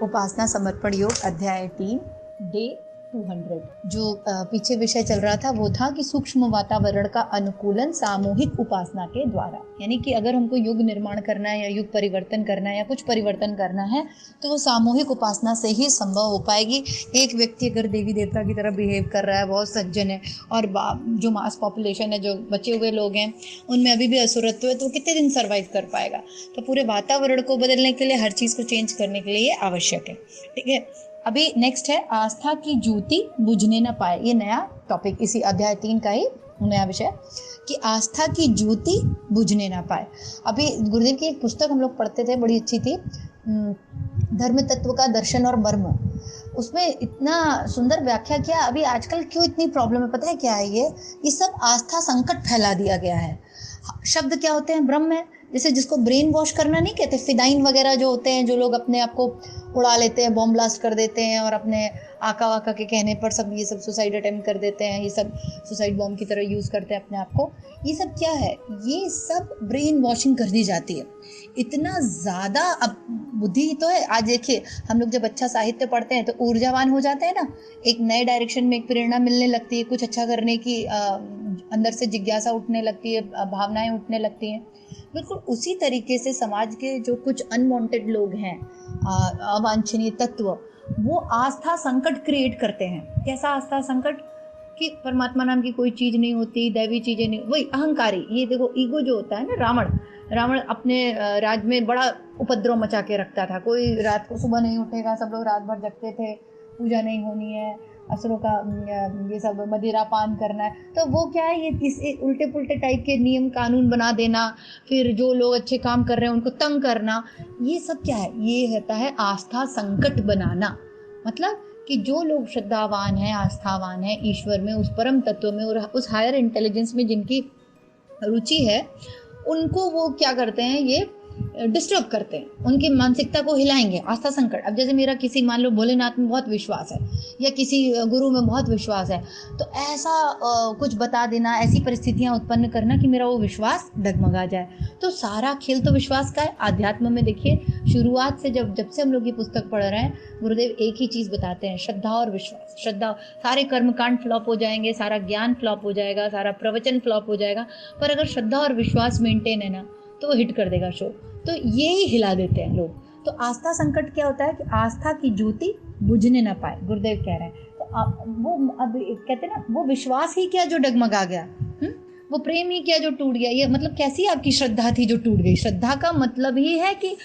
उपासना समर्पण योग अध्याय 3 डे 200। जो पीछे विषय चल रहा था वो था कि सूक्ष्म वातावरण का अनुकूलन सामूहिक उपासना के द्वारा, यानी कि अगर हमको युग निर्माण करना है या युग परिवर्तन करना है या कुछ परिवर्तन करना है तो वो सामूहिक उपासना से ही संभव हो पाएगी। एक व्यक्ति अगर देवी देवता की तरह बिहेव कर रहा है, बहुत सज्जन है, और जो मास पॉपुलेशन है, जो बचे हुए लोग हैं, उनमें अभी भी असुरत्व है, तो कितने दिन सर्वाइव कर पाएगा। तो पूरे वातावरण को बदलने के लिए, हर चीज़ को चेंज करने के लिए ये आवश्यक है। ठीक है, अभी नेक्स्ट है आस्था की ज्योति बुझने न पाए। ये नया टॉपिक, इसी अध्याय 3 का ही नया विषय कि आस्था की ज्योति बुझने ना पाए। अभी गुरुदेव की एक पुस्तक हम लोग पढ़ते थे, बड़ी अच्छी थी, धर्म तत्व का दर्शन और मर्म। उसमें इतना सुंदर व्याख्या किया। अभी आजकल क्यों इतनी प्रॉब्लम है पता है क्या है? ये सब आस्था संकट फैला दिया गया है। शब्द क्या होते हैं? ब्रह्म है। जैसे जिसको ब्रेन वॉश करना नहीं कहते, फिदाइन वगैरह जो होते हैं, जो लोग अपने आप को उड़ा लेते हैं, बॉम्ब ब्लास्ट कर देते हैं और अपने आका वाका के कहने पर सब ये सब सुसाइड अटेम्प्ट कर देते हैं, ये सब सुसाइड बॉम्ब की तरह यूज़ करते हैं अपने आप को। ये सब क्या है? ये सब ब्रेन वॉशिंग कर दी जाती है। इतना ज़्यादा अब बुद्धि तो है। आज देखिए, हम लोग जब अच्छा साहित्य पढ़ते हैं तो ऊर्जावान हो जाते हैं ना, एक नए डायरेक्शन में एक प्रेरणा मिलने लगती है, कुछ अच्छा करने की अंदर से जिज्ञासा उठने लगती है, भावनाएं उठने लगती हैं। बिल्कुल उसी तरीके से समाज के जो कुछ अनवांटेड लोग हैं, अवांछनीय तत्व, वो आस्था संकट क्रिएट करते हैं। कैसा आस्था संकट? कि परमात्मा नाम की कोई चीज़ नहीं होती, दैवी चीज़ें नहीं, वही अहंकारी। ये देखो, ईगो जो होता है ना, रावण अपने राज्य में बड़ा उपद्रव मचा के रखता था। कोई रात को सुबह नहीं उठेगा, सब लोग रात भर जगते थे, पूजा नहीं होनी है, असुरों का ये सब मदिरा पान करना है। तो वो क्या है, ये इस उल्टे पुल्टे टाइप के नियम कानून बना देना, फिर जो लोग अच्छे काम कर रहे हैं उनको तंग करना, ये सब क्या है? ये होता है आस्था संकट बनाना। मतलब कि जो लोग श्रद्धावान हैं, आस्थावान हैं ईश्वर में, उस परम तत्व में और उस हायर इंटेलिजेंस में जिनकी रुचि है, उनको वो क्या करते हैं? ये डिस्टर्ब करते हैं, उनकी मानसिकता को हिलाएंगे। आस्था संकट। अब जैसे मेरा किसी, मान लो भोलेनाथ में बहुत विश्वास है या किसी गुरु में बहुत विश्वास है, तो ऐसा कुछ बता देना, ऐसी परिस्थितियां उत्पन्न करना कि मेरा वो विश्वास डगमगा जाए। तो सारा खेल तो विश्वास का है। आध्यात्म में देखिए, शुरुआत से जब से हम लोग ये पुस्तक पढ़ रहे हैं, गुरुदेव एक ही चीज़ बताते हैं, श्रद्धा और विश्वास। श्रद्धा, सारे कर्मकांड फ्लॉप हो जाएंगे, सारा ज्ञान फ्लॉप हो जाएगा, सारा प्रवचन फ्लॉप हो जाएगा, पर अगर श्रद्धा और विश्वास मेंटेन है ना, तो वो हिट कर देगा शो। तो ये ही हिला देते हैं लोग। तो आस्था संकट क्या होता है कि आस्था की ज्योति बुझने ना पाए, गुरुदेव कह रहे हैं। तो वो अब कहते हैं ना, वो विश्वास ही क्या जो डगमगा गया, वो प्रेम ही क्या जो टूट गया। ये मतलब कैसी आपकी श्रद्धा थी जो टूट गई? श्रद्धा का मतलब ही है कि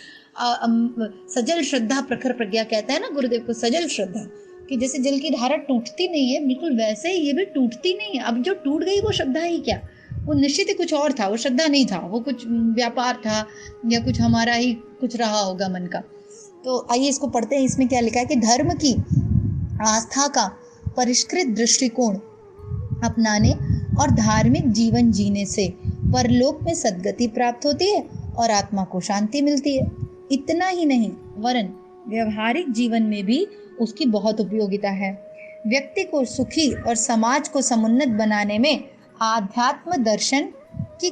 सजल श्रद्धा प्रखर प्रज्ञा, कहता है ना गुरुदेव को, सजल श्रद्धा। कि जैसे जल की धारा टूटती नहीं है, बिल्कुल वैसे ही ये भी टूटती नहीं है। अब जो टूट गई वो श्रद्धा ही क्या, वो निश्चित ही कुछ और था, वो श्रद्धा नहीं था, वो कुछ व्यापार था या कुछ हमारा ही कुछ रहा होगा मन का। तो आइए इसको पढ़ते हैं। इसमें क्या लिखा है कि धर्म की आस्था का परिष्कृत दृष्टिकोण अपनाने और धार्मिक जीवन जीने से परलोक में सद्गति प्राप्त होती है और आत्मा को शांति मिलती है। इतना ही नहीं, वरन व्यवहारिक जीवन में भी उसकी बहुत उपयोगिता है। व्यक्ति को सुखी और समाज को समुन्नत बनाने में आध्यात्म दर्शन की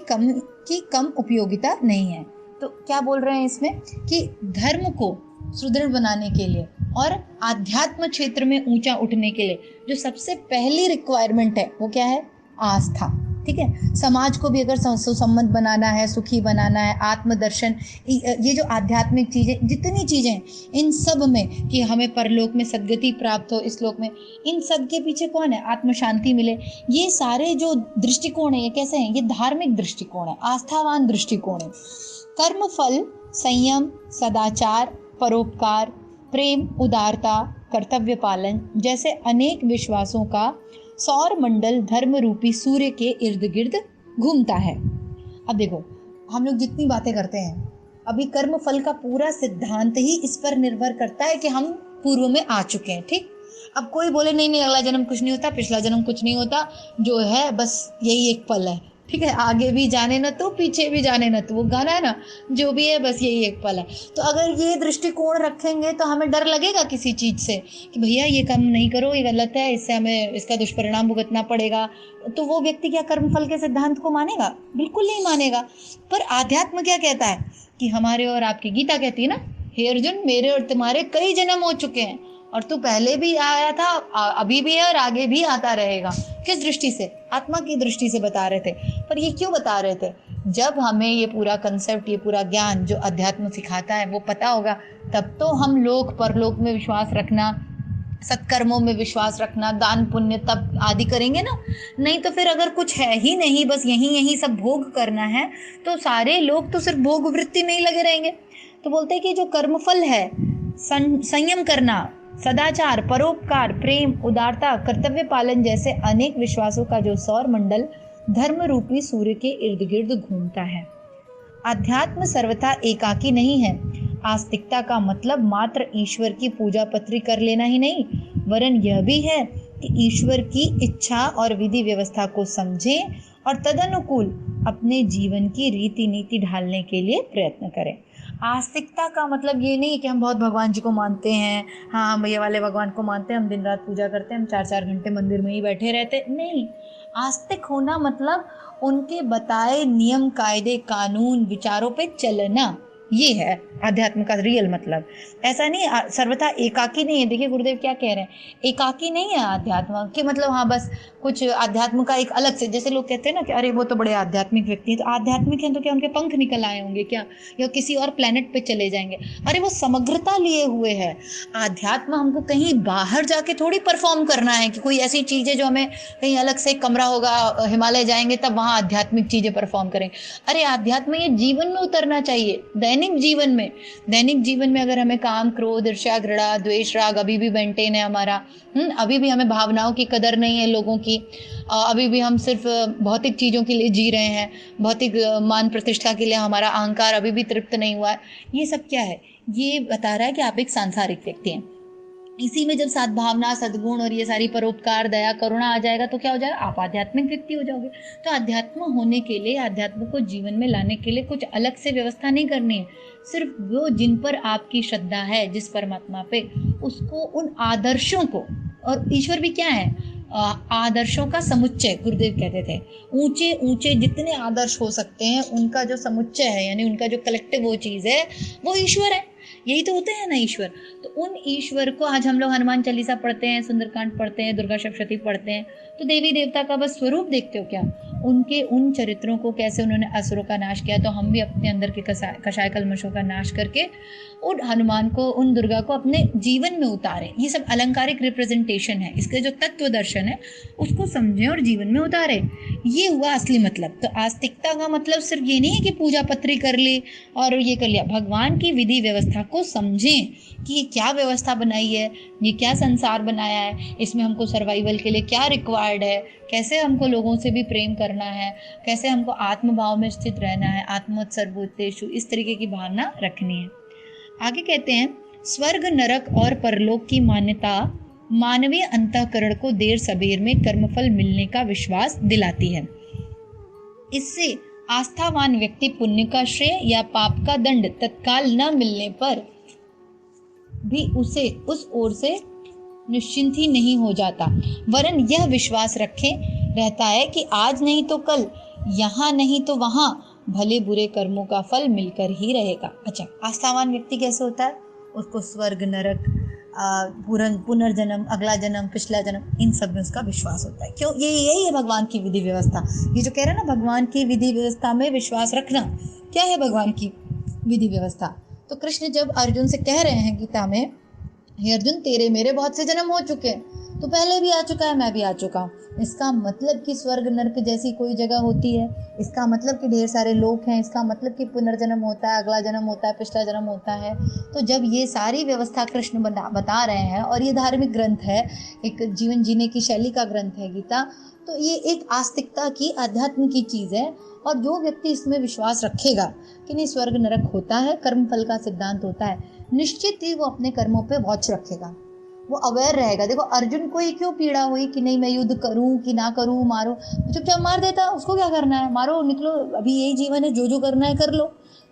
कम उपयोगिता नहीं है। तो क्या बोल रहे हैं इसमें कि धर्म को सुदृढ़ बनाने के लिए और आध्यात्म क्षेत्र में ऊंचा उठने के लिए जो सबसे पहली रिक्वायरमेंट है वो क्या है? आस्था। ठीक है, समाज को भी अगर सुसम्मत बनाना है, सुखी बनाना है, आत्मदर्शन, ये जो आध्यात्मिक चीज़ें, जितनी चीज़ें हैं, इन सब में कि हमें परलोक में सद्गति प्राप्त हो, इस लोक में, इन सब के पीछे कौन है? आत्म शांति मिले। ये सारे जो दृष्टिकोण है, ये कैसे हैं? ये धार्मिक दृष्टिकोण है, आस्थावान दृष्टिकोण है। कर्म फल, संयम, सदाचार, परोपकार, प्रेम, उदारता, कर्तव्य पालन जैसे अनेक विश्वासों का सौर मंडल धर्म रूपी सूर्य के इर्द गिर्द घूमता है। अब देखो, हम लोग जितनी बातें करते हैं, अभी कर्म फल का पूरा सिद्धांत ही इस पर निर्भर करता है कि हम पूर्व में आ चुके हैं। ठीक, अब कोई बोले नहीं अगला जन्म कुछ नहीं होता, पिछला जन्म कुछ नहीं होता, जो है बस यही एक पल है। ठीक है, आगे भी जाने न तो, पीछे भी जाने न तो, वो गाना है ना, जो भी है बस यही एक पल है। तो अगर ये दृष्टिकोण रखेंगे तो हमें डर लगेगा किसी चीज़ से कि भैया ये काम नहीं करो, ये गलत है, इससे हमें इसका दुष्परिणाम भुगतना पड़ेगा। तो वो व्यक्ति क्या कर्मफल के सिद्धांत को मानेगा? बिल्कुल नहीं मानेगा। पर आध्यात्म क्या कहता है कि हमारे और आपकी गीता कहती है ना, हे अर्जुन, मेरे और तुम्हारे कई जन्म हो चुके हैं और तू पहले भी आया था, अभी भी है और आगे भी आता रहेगा। किस दृष्टि से? आत्मा की दृष्टि से बता रहे थे। पर ये क्यों बता रहे थे? जब हमें ये पूरा कंसेप्ट, ये पूरा ज्ञान जो अध्यात्म सिखाता है वो पता होगा, तब तो हम लोक परलोक में विश्वास रखना, सत्कर्मों में विश्वास रखना, दान पुण्य तब आदि करेंगे ना। नहीं तो फिर अगर कुछ है ही नहीं, बस यही सब भोग करना है, तो सारे लोग तो सिर्फ भोग वृत्ति में ही लगे रहेंगे। तो बोलते हैं कि जो कर्मफल है, संयम करना, सदाचार, परोपकार, प्रेम, उदारता, कर्तव्य पालन जैसे अनेक विश्वासों का जो सौर मंडल धर्म रूपी सूर्य के इर्द गिर्द घूमता है। अध्यात्म सर्वथा एकाकी नहीं है। आस्तिकता का मतलब मात्र ईश्वर की पूजा पत्री कर लेना ही नहीं, वरन यह भी है कि ईश्वर की इच्छा और विधि व्यवस्था को समझें और तदनुकूल अपने जीवन की रीति नीति ढालने के लिए प्रयत्न करें। आस्तिकता का मतलब ये नहीं कि हम बहुत भगवान जी को मानते हैं, हाँ हम ये वाले भगवान को मानते हैं, हम दिन रात पूजा करते हैं, हम 4-4 घंटे मंदिर में ही बैठे रहते, नहीं। आस्तिक होना मतलब उनके बताए नियम, कायदे, कानून, विचारों पे चलना, ये है अध्यात्म का रियल मतलब। ऐसा नहीं सर्वथा एकाकी नहीं है। देखिए गुरुदेव क्या कह रहे हैं, एकाकी नहीं है अध्यात्म कि मतलब हाँ बस कुछ अध्यात्म का एक अलग से, जैसे लोग कहते हैं ना कि अरे वो तो बड़े आध्यात्मिक व्यक्ति हैं, तो आध्यात्मिक हैं तो क्या उनके पंख निकल आए होंगे क्या, या किसी और प्लेनेट पे चले जाएंगे? अरे वो समग्रता लिए हुए है। आध्यात्म हमको कहीं बाहर जाके थोड़ी परफॉर्म करना है कि कोई ऐसी चीजें जो हमें कहीं अलग से कमरा होगा, हिमालय जाएंगे तब वहां आध्यात्मिक चीजें परफॉर्म करेंगे। अरे आध्यात्म ये जीवन में उतरना चाहिए, दैनिक जीवन में अगर हमें काम, क्रोध, ईर्ष्या, घृणा, द्वेष, राग अभी भी मेंटेन है हमारा, अभी भी हमें भावनाओं की कदर नहीं है लोगों की, अभी भी हम सिर्फ भौतिक चीज़ों के लिए जी रहे हैं, भौतिक मान प्रतिष्ठा के लिए हमारा अहंकार अभी भी तृप्त नहीं हुआ है, ये सब क्या है? ये बता रहा है कि आप एक सांसारिक व्यक्ति हैं। इसी में जब सद्भावना, सद्गुण और ये सारी परोपकार, दया, करुणा आ जाएगा तो क्या हो जाएगा? आप आध्यात्मिक व्यक्ति हो जाओगे। तो अध्यात्म होने के लिए, अध्यात्म को जीवन में लाने के लिए कुछ अलग से व्यवस्था नहीं करनी है। सिर्फ वो जिन पर आपकी श्रद्धा है, जिस परमात्मा पे, उसको, उन आदर्शों को, और ईश्वर भी क्या है? आदर्शों का समुच्चय, गुरुदेव कहते थे ऊंचे ऊंचे जितने आदर्श हो सकते हैं उनका जो समुच्चय है, यानी उनका जो कलेक्टिव वो चीज़ है, वो ईश्वर है। यही तो होते हैं ना ईश्वर। तो उन ईश्वर को आज हम लोग हनुमान चालीसा पढ़ते हैं, सुंदरकांड पढ़ते हैं, दुर्गा सप्तशती पढ़ते हैं, तो देवी देवता का बस स्वरूप देखते हो क्या? उनके उन चरित्रों को, कैसे उन्होंने असुरों का नाश किया, तो हम भी अपने अंदर के कषाय कल्मशों का नाश करके उन हनुमान को, उन दुर्गा को अपने जीवन में उतारें। ये सब अलंकारिक रिप्रेजेंटेशन है, इसके जो तत्व दर्शन है उसको समझें और जीवन में उतारें। ये हुआ असली मतलब। तो आस्तिकता का मतलब सिर्फ ये नहीं है कि पूजा पत्री कर ली और ये कर लिया। भगवान की विधि व्यवस्था को समझें कि ये क्या व्यवस्था बनाई है, ये क्या संसार बनाया है, इसमें हमको सर्वाइवल के लिए क्या रिक्वायर्ड है, कैसे हमको लोगों से भी प्रेम करना है, कैसे हमको आत्मभाव में स्थित रहना है, आत्मोत्सर्गोत्तेषु, इस तरीके की भावना रखनी है। आगे कहते हैं, स्वर्ग, नरक और परलोक की मान्यता मानवीय अंतःकरण को देर सबेर में कर्मफल मिलने का विश्वास दिलाती है। इससे आस्थावान व्यक्ति पुण्य का श्रेय या पाप का दंड तत्काल न मिलने पर भी उसे उस ओर से निश्चिंत ही नहीं हो जाता, वरन यह विश्वास रखे रहता है कि आज नहीं तो कल, यहाँ नहीं तो वहाँ, भले बुरे कर्मों का फल मिलकर ही रहेगा। अच्छा, आस्थावान व्यक्ति कैसे होता है? उसको स्वर्ग, नरक, पुनर्जन्म, अगला जन्म, पिछला जन्म, इन सब में उसका विश्वास होता है। क्यों? यही है भगवान की विधि व्यवस्था। ये जो कह रहे हैं ना, भगवान की विधि व्यवस्था में विश्वास रखना, क्या है भगवान की विधि व्यवस्था? तो कृष्ण जब अर्जुन से कह रहे हैं गीता में, हे अर्जुन तेरे मेरे बहुत से जन्म हो चुके हैं, तो पहले भी आ चुका है, मैं भी आ चुका हूँ। इसका मतलब कि स्वर्ग नरक जैसी कोई जगह होती है, इसका मतलब कि ढेर सारे लोग हैं, इसका मतलब कि पुनर्जन्म होता है, अगला जन्म होता है, पिछला जन्म होता है। तो जब ये सारी व्यवस्था कृष्ण बता रहे हैं, और ये धार्मिक ग्रंथ है, एक जीवन जीने की शैली का ग्रंथ है गीता, तो ये एक आस्तिकता की, अध्यात्म की चीज़ है। और जो व्यक्ति इसमें विश्वास रखेगा कि नहीं स्वर्ग नरक होता है, कर्म फल का सिद्धांत होता है, निश्चित ही वो अपने कर्मों पे वॉच रखेगा, वो अवेयर रहेगा। देखो अर्जुन को ही क्यों पीड़ा हुई कि नहीं मैं युद्ध करूं कि ना करूं, मारो, चुपचाप मार देता, उसको क्या करना है, मारो, निकलो, अभी यही जीवन है, जो करना है कर लो।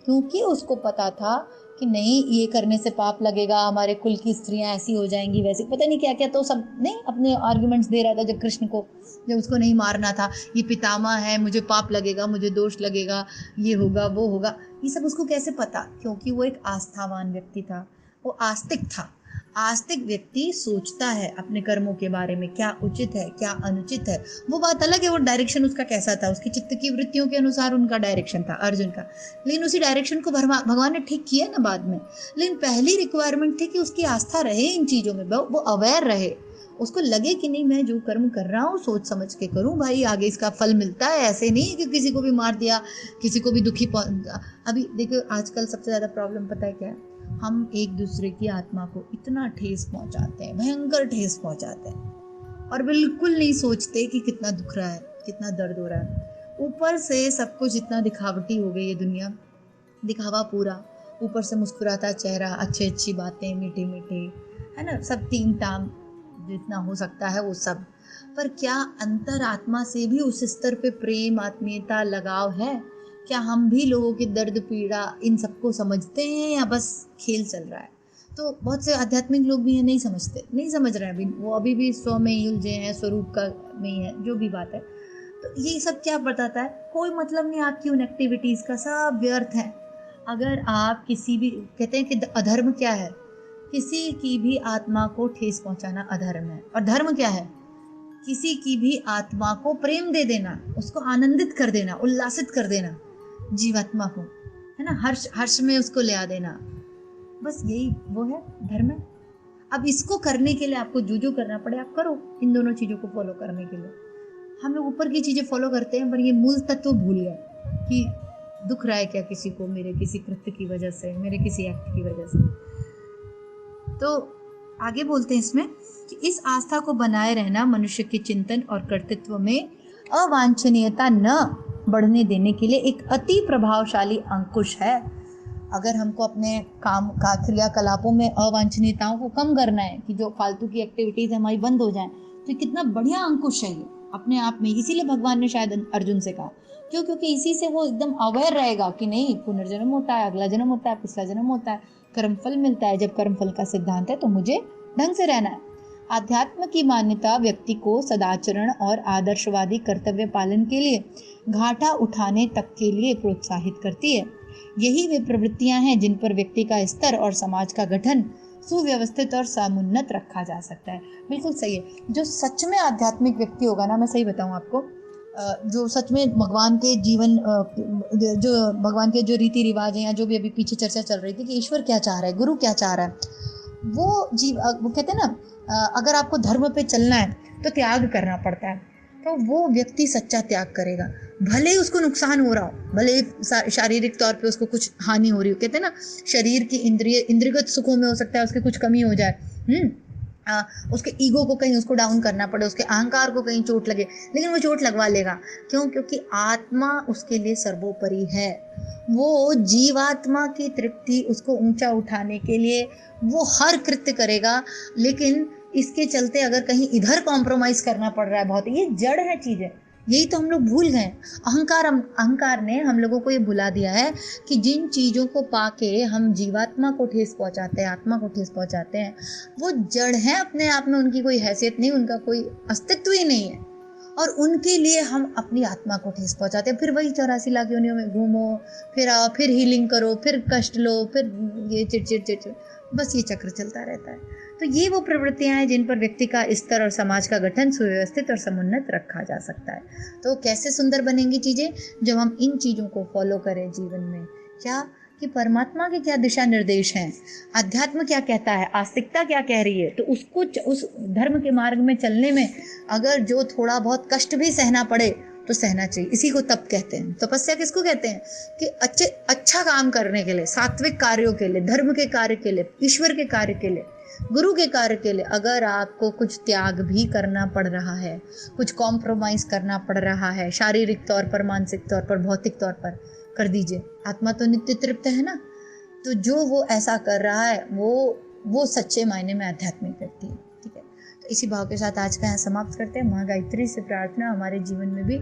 क्योंकि उसको पता था कि नहीं ये करने से पाप लगेगा, हमारे कुल की स्त्रियां ऐसी हो जाएंगी, वैसी, पता नहीं क्या क्या, तो सब नहीं अपने आर्ग्यूमेंट्स दे रहा था जब कृष्ण को, जब उसको नहीं मारना था। ये पितामह है, मुझे पाप लगेगा, मुझे दोष लगेगा, ये होगा वो होगा, ये सब उसको कैसे पता? क्योंकि वो एक आस्थावान व्यक्ति था, वो आस्तिक था। आस्तिक व्यक्ति सोचता है अपने कर्मों के बारे में, क्या उचित है क्या अनुचित है। वो बात अलग है वो डायरेक्शन उसका कैसा था, उसकी चित्त की वृत्तियों के अनुसार उनका डायरेक्शन था अर्जुन का, लेकिन उसी डायरेक्शन को भगवान ने ठीक किया ना बाद में। लेकिन पहली रिक्वायरमेंट थी कि उसकी आस्था रहे इन चीज़ों में, वो अवेयर रहे, उसको लगे कि नहीं मैं जो कर्म कर रहा हूँ सोच समझ के करूँ भाई, आगे इसका फल मिलता है। ऐसे नहीं कि किसी को भी मार दिया, किसी को भी दुखी अभी देखो आजकल सबसे ज़्यादा प्रॉब्लम पता है क्या है, हम एक दूसरे की आत्मा को इतना ठेस पहुंचाते हैं, भयंकर ठेस पहुंचाते हैं, और बिल्कुल नहीं सोचते कि कितना दुख रहा है, कितना दर्द हो रहा है। ऊपर से सब कुछ इतना दिखावटी हो गई है दुनिया, दिखावा पूरा, ऊपर से मुस्कुराता चेहरा, अच्छी बातें, मीठे मीठे, है ना, सब तीन ताम जितना हो सकता है वो सब, पर क्या अंतर आत्मा से भी उस स्तर पे प्रेम, आत्मीयता, लगाव है? क्या हम भी लोगों की दर्द पीड़ा इन सबको समझते हैं या बस खेल चल रहा है? तो बहुत से आध्यात्मिक लोग भी हैं नहीं समझते, नहीं समझ रहे हैं अभी, वो अभी भी स्व में ही उलझे हैं, स्वरूप का में ही है, जो भी बात है। तो ये सब क्या बताता है? कोई मतलब नहीं आपकी उन एक्टिविटीज़ का, सब व्यर्थ है। अगर आप किसी भी, कहते हैं कि अधर्म क्या है? किसी की भी आत्मा को ठेस पहुंचाना अधर्म है। और धर्म क्या है? किसी की भी आत्मा को प्रेम दे देना, उसको आनंदित कर देना, उल्लासित कर देना, जीवात्मा को, है ना, हर्ष में उसको ले आ देना, बस यही वो है धर्म है। अब इसको करने के लिए आपको जो करना पड़े आप करो, इन दोनों चीज़ों को फॉलो करने के लिए। हम लोग ऊपर की चीज़ें फॉलो करते हैं पर ये मूल तत्व भूल गए कि दुख रहा है क्या किसी को, मेरे किसी कृत्य की वजह से, मेरे किसी एक्ट की वजह से। तो आगे बोलते हैं इसमें कि इस आस्था को बनाए रहना मनुष्य के चिंतन और कर्तृत्व में अवांछनीयता न बढ़ने देने के लिए एक अति प्रभावशाली अंकुश है। अगर हमको अपने काम का क्रियाकलापों में अवांछनीयताओं को कम करना है, कि जो फालतू की एक्टिविटीज हमारी बंद हो जाएं, तो कितना बढ़िया अंकुश है ये अपने आप में। इसीलिए भगवान ने शायद अर्जुन से कहा, क्यों? क्योंकि इसी से वो एकदम अवेयर रहेगा कि नहीं, पुनर्जन्म होता है, अगला जन्म होता है, पिछला जन्म होता है, कर्मफल मिलता है। जब कर्मफल का सिद्धांत है तो मुझे ढंग से रहना है। आध्यात्म की मान्यता व्यक्ति को सदाचरण और आदर्शवादी कर्तव्य पालन के लिए घाटा उठाने तक के लिए प्रोत्साहित करती है। यही वे प्रवृत्तियां हैं जिन पर व्यक्ति का स्तर और समाज का गठन सुव्यवस्थित और समुन्नत रखा जा सकता है। बिल्कुल सही है। जो सच में आध्यात्मिक व्यक्ति होगा ना, मैं सही बताऊं आपको, जो सच में भगवान के जीवन, जो भगवान के जो रीति रिवाज हैं, या जो भी अभी पीछे चर्चा चल रही थी कि ईश्वर क्या चाह रहा है, गुरु क्या चाह रहा है, वो कहते हैं ना, अगर आपको धर्म पे चलना है तो त्याग करना पड़ता है। तो वो व्यक्ति सच्चा त्याग करेगा, भले ही उसको नुकसान हो रहा हो, भले ही शारीरिक तौर पे उसको कुछ हानि हो रही हो। कहते हैं ना, शरीर की इंद्रियगत सुखों में हो सकता है उसके कुछ कमी हो जाए, उसके ईगो को कहीं उसको डाउन करना पड़े, उसके अहंकार को कहीं चोट लगे, लेकिन वो चोट लगवा लेगा। क्यों? क्योंकि आत्मा उसके लिए सर्वोपरि है। वो जीवात्मा की तृप्ति, उसको ऊंचा उठाने के लिए वो हर कृत्य करेगा। लेकिन इसके चलते अगर कहीं इधर कॉम्प्रोमाइज करना पड़ रहा है बहुत, ये जड़ है चीज़ें, यही तो हम लोग भूल गए। अहंकार ने हम लोगों को ये भुला दिया है कि जिन चीज़ों को पाके हम जीवात्मा को ठेस पहुंचाते हैं, आत्मा को ठेस पहुंचाते हैं, वो जड़ है अपने आप में, उनकी कोई हैसियत नहीं, उनका कोई अस्तित्व ही नहीं है, और उनके लिए हम अपनी आत्मा को ठेस पहुंचाते हैं। फिर वही 84 लाख योनियों में घूमो, फिर आओ, फिर हीलिंग करो, फिर कष्ट लो, फिर ये चिड़चिड़, बस ये चक्र चलता रहता है। तो ये वो प्रवृत्तियां हैं जिन पर व्यक्ति का स्तर और समाज का गठन सुव्यवस्थित और समुन्नत रखा जा सकता है। तो कैसे सुंदर बनेंगी चीज़ें? जब हम इन चीज़ों को फॉलो करें जीवन में। क्या? कि परमात्मा के क्या दिशा निर्देश हैं, अध्यात्म क्या कहता है, आस्तिकता क्या कह रही है, तो उसको उस धर्म के मार्ग में चलने में अगर जो थोड़ा बहुत कष्ट भी सहना पड़े तो सहना चाहिए। इसी को तप कहते हैं। तपस्या किसको कहते हैं? कि अच्छा काम करने के लिए, सात्विक कार्यों के लिए, धर्म के कार्य के लिए, ईश्वर के कार्य के लिए, गुरु के कार्य के लिए अगर आपको कुछ त्याग भी करना पड़ रहा है, कुछ कॉम्प्रोमाइज करना पड़ रहा है, शारीरिक तौर पर, मानसिक तौर पर, भौतिक तौर पर, कर दीजिए। आत्मा तो नित्य तृप्त है ना। तो जो वो ऐसा कर रहा है वो सच्चे मायने में आध्यात्मिक व्यक्ति है। ठीक है, तो इसी भाव के साथ आज का यहाँ समाप्त करते हैं। माँ गायत्री से प्रार्थना हमारे जीवन में भी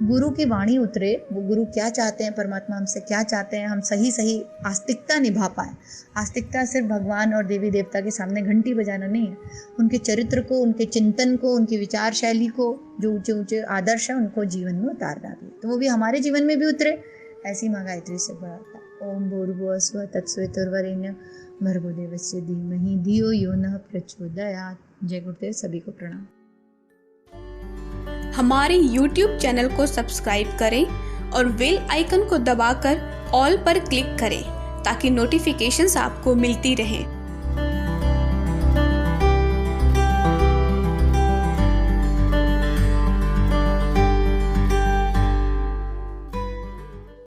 गुरु की वाणी उतरे, वो गुरु क्या चाहते हैं, परमात्मा हमसे क्या चाहते हैं, हम सही आस्तिकता निभा पाए। आस्तिकता सिर्फ भगवान और देवी देवता के सामने घंटी बजाना नहीं है, उनके चरित्र को, उनके चिंतन को, उनकी विचार शैली को, जो ऊंचे ऊंचे आदर्श है उनको जीवन में उतारना भी। तो वो भी हमारे जीवन में भी उतरे, ऐसी माँ गायत्री से प्रार्थना। ओम भूर्भुवः स्वः तत्सवितुर्वरेण्यं भर्गो देवस्य धीमहि धियो यो नः प्रचोदयात्। जय गुरुदेव, सभी को प्रणाम। हमारे YouTube चैनल को सब्सक्राइब करें और बेल आइकन को दबाकर ऑल पर क्लिक करें ताकि नोटिफिकेशंस आपको मिलती रहें।